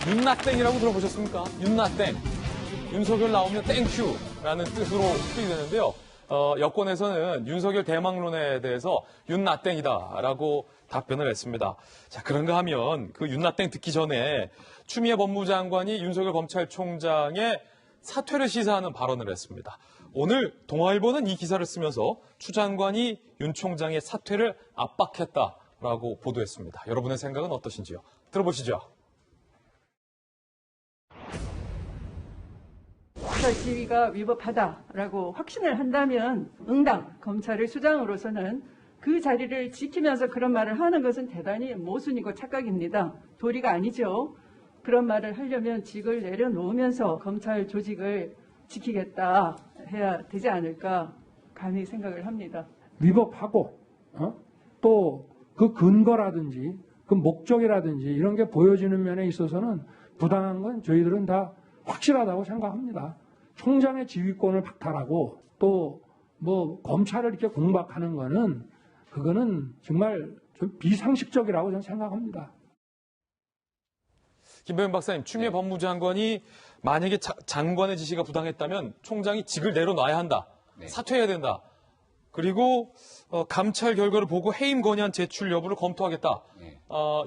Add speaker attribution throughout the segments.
Speaker 1: 윤나땡이라고 들어보셨습니까? 윤나땡. 윤석열 나오면 땡큐라는 뜻으로 풀이되는데요. 여권에서는 윤석열 대망론에 대해서 윤나땡이다라고 답변을 했습니다. 자, 그런가 하면 그 윤나땡 듣기 전에 추미애 법무장관이 윤석열 검찰총장의 사퇴를 시사하는 발언을 했습니다. 오늘 동아일보는 이 기사를 쓰면서 추 장관이 윤 총장의 사퇴를 압박했다라고 보도했습니다. 여러분의 생각은 어떠신지요? 들어보시죠.
Speaker 2: 검찰 지위가 위법하다라고 확신을 한다면 응당 검찰의 수장으로서는 그 자리를 지키면서 그런 말을 하는 것은 대단히 모순이고 착각입니다. 도리가 아니죠. 그런 말을 하려면 직을 내려놓으면서 검찰 조직을 지키겠다 해야 되지 않을까 감히 생각을 합니다.
Speaker 3: 위법하고 또 그 근거라든지 그 목적이라든지 이런 게 보여지는 면에 있어서는 부당한 건 저희들은 다 확실하다고 생각합니다. 총장의 지휘권을 박탈하고 또 뭐 검찰을 이렇게 공박하는 거는 그거는 정말 좀 비상식적이라고 저는 생각합니다.
Speaker 1: 김배현 박사님, 추미애 법무장관이 만약에 장관의 지시가 부당했다면 총장이 직을 내려놔야 한다.
Speaker 4: 네.
Speaker 1: 사퇴해야 된다. 그리고 감찰 결과를 보고 해임 건의안 제출 여부를 검토하겠다.
Speaker 4: 네.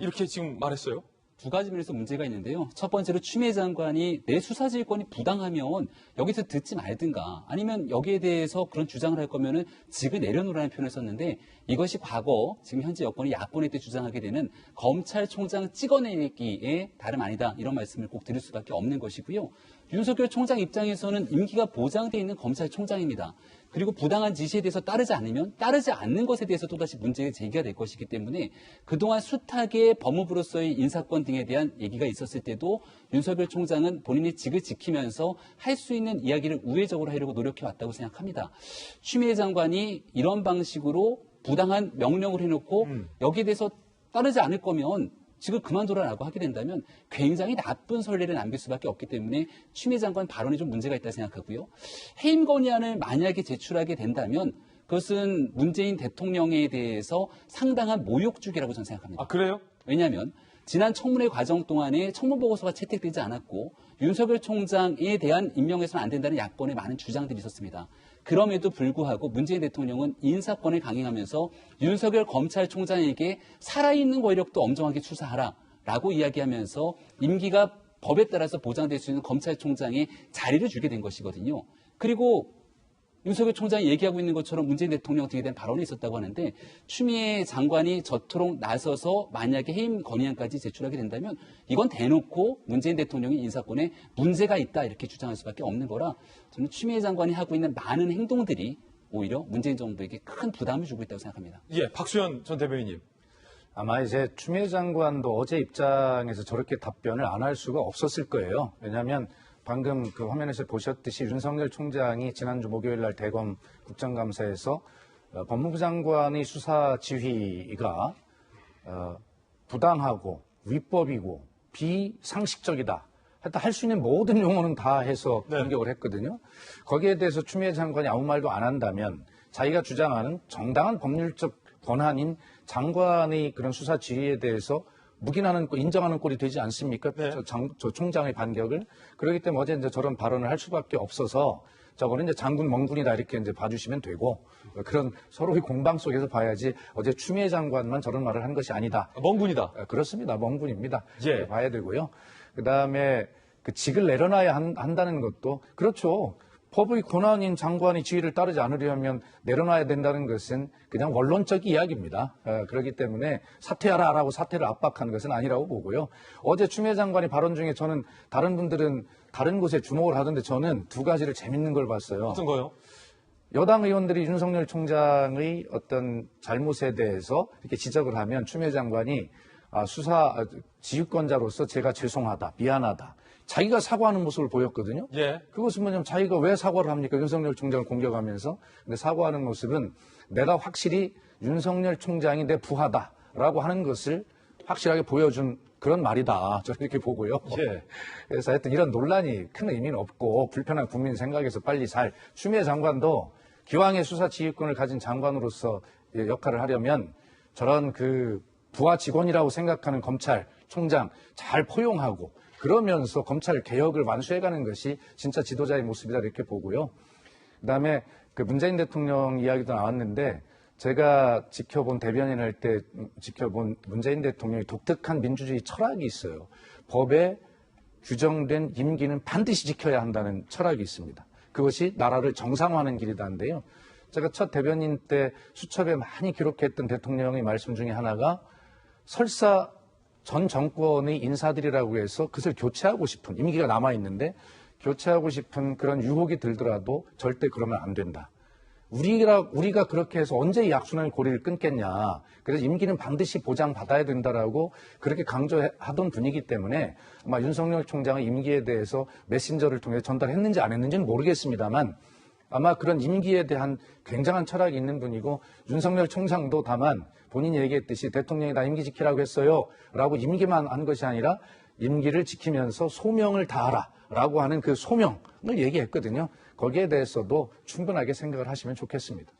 Speaker 1: 이렇게 지금 말했어요.
Speaker 4: 두 가지 면에서 문제가 있는데요. 첫 번째로 추미애 장관이 내 수사지휘권이 부당하면 여기서 듣지 말든가 아니면 여기에 대해서 그런 주장을 할 거면은 직을 내려놓으라는 표현을 썼는데 이것이 과거 지금 현재 여권이 야권일 때 주장하게 되는 검찰총장 찍어내기에 다름 아니다 이런 말씀을 꼭 드릴 수밖에 없는 것이고요. 윤석열 총장 입장에서는 임기가 보장되어 있는 검찰총장입니다. 그리고 부당한 지시에 대해서 따르지 않으면 따르지 않는 것에 대해서 또다시 문제가 제기가 될 것이기 때문에 그동안 숱하게 법무부로서의 인사권 등에 대한 얘기가 있었을 때도 윤석열 총장은 본인의 직을 지키면서 할 수 있는 이야기를 우회적으로 하려고 노력해왔다고 생각합니다. 추미애 장관이 이런 방식으로 부당한 명령을 해놓고 여기에 대해서 따르지 않을 거면 직을 그만두라라고 하게 된다면 굉장히 나쁜 선례를 남길 수밖에 없기 때문에 추미애 장관 발언에 좀 문제가 있다고 생각하고요. 해임 건의안을 만약에 제출하게 된다면 그것은 문재인 대통령에 대해서 상당한 모욕주기라고 저는 생각합니다.
Speaker 1: 아, 그래요?
Speaker 4: 왜냐하면 지난 청문회 과정 동안에 청문보고서가 채택되지 않았고 윤석열 총장에 대한 임명해서는 안 된다는 야권의 많은 주장들이 있었습니다. 그럼에도 불구하고 문재인 대통령은 인사권을 강행하면서 윤석열 검찰총장에게 살아있는 권력도 엄정하게 수사하라라고 이야기하면서 임기가 법에 따라서 보장될 수 있는 검찰총장의 자리를 주게 된 것이거든요. 그리고 윤석열 총장이 얘기하고 있는 것처럼 문재인 대통령 등에 대한 발언이 있었다고 하는데 추미애 장관이 저토록 나서서 만약에 해임 건의안까지 제출하게 된다면 이건 대놓고 문재인 대통령이 인사권에 문제가 있다 이렇게 주장할 수밖에 없는 거라 저는 추미애 장관이 하고 있는 많은 행동들이 오히려 문재인 정부에게 큰 부담을 주고 있다고 생각합니다.
Speaker 1: 예, 박수현 전 대변인님.
Speaker 5: 아마 이제 추미애 장관도 어제 입장에서 저렇게 답변을 안 할 수가 없었을 거예요. 왜냐하면 방금 그 화면에서 보셨듯이 윤석열 총장이 지난주 목요일 날 대검 국정감사에서 법무부 장관의 수사 지휘가 부당하고 위법이고 비상식적이다. 하여튼 할 수 있는 모든 용어는 다 해서 공격을 했거든요. 거기에 대해서 추미애 장관이 아무 말도 안 한다면 자기가 주장하는 정당한 법률적 권한인 장관의 그런 수사 지휘에 대해서 묵인하는, 인정하는 꼴이 되지 않습니까?
Speaker 1: 네.
Speaker 5: 저 총장의 반격을. 그렇기 때문에 어제 이제 저런 발언을 할 수밖에 없어서 저거는 이제 장군 멍군이다 이렇게 이제 봐주시면 되고 그런 서로의 공방 속에서 봐야지 어제 추미애 장관만 저런 말을 한 것이 아니다.
Speaker 1: 멍군이다.
Speaker 5: 그렇습니다. 멍군입니다.
Speaker 1: 예.
Speaker 5: 봐야 되고요. 그 다음에 그 직을 내려놔야 한다는 것도 그렇죠. 법의 권한인 장관의 지휘를 따르지 않으려면 내려놔야 된다는 것은 그냥 원론적 이야기입니다. 그렇기 때문에 사퇴하라라고 사퇴를 압박한 것은 아니라고 보고요. 어제 추미애 장관이 발언 중에 저는 다른 분들은 다른 곳에 주목을 하던데 저는 두 가지를 재밌는 걸 봤어요.
Speaker 1: 어떤 거요?
Speaker 5: 여당 의원들이 윤석열 총장의 어떤 잘못에 대해서 이렇게 지적을 하면 추미애 장관이 수사 지휘권자로서 제가 죄송하다, 미안하다. 자기가 사과하는 모습을 보였거든요.
Speaker 1: 예.
Speaker 5: 그것은 뭐냐면 자기가 왜 사과를 합니까? 윤석열 총장을 공격하면서. 근데 사과하는 모습은 내가 확실히 윤석열 총장이 내 부하다라고 하는 것을 확실하게 보여준 그런 말이다. 저는 이렇게 보고요.
Speaker 1: 예.
Speaker 5: 그래서 하여튼 이런 논란이 큰 의미는 없고 불편한 국민 생각에서 빨리 추미애 장관도 기왕의 수사 지휘권을 가진 장관으로서 역할을 하려면 저런 그 부하 직원이라고 생각하는 검찰 총장 잘 포용하고 그러면서 검찰 개혁을 완수해가는 것이 진짜 지도자의 모습이다 이렇게 보고요. 그다음에 그 문재인 대통령 이야기도 나왔는데 제가 지켜본 대변인 할 때 지켜본 문재인 대통령의 독특한 민주주의 철학이 있어요. 법에 규정된 임기는 반드시 지켜야 한다는 철학이 있습니다. 그것이 나라를 정상화하는 길이다인데요. 제가 첫 대변인 때 수첩에 많이 기록했던 대통령의 말씀 중에 하나가 설사 전 정권의 인사들이라고 해서 그것을 교체하고 싶은 임기가 남아있는데 교체하고 싶은 그런 유혹이 들더라도 절대 그러면 안 된다. 우리가 그렇게 해서 언제 이 악순환의 고리를 끊겠냐. 그래서 임기는 반드시 보장받아야 된다라고 그렇게 강조하던 분이기 때문에 아마 윤석열 총장의 임기에 대해서 메신저를 통해 전달했는지 안 했는지는 모르겠습니다만 아마 그런 임기에 대한 굉장한 철학이 있는 분이고 윤석열 총장도 다만 본인이 얘기했듯이 대통령이 나 임기 지키라고 했어요 라고 임기만 한 것이 아니라 임기를 지키면서 소명을 다하라 라고 하는 그 소명을 얘기했거든요. 거기에 대해서도 충분하게 생각을 하시면 좋겠습니다.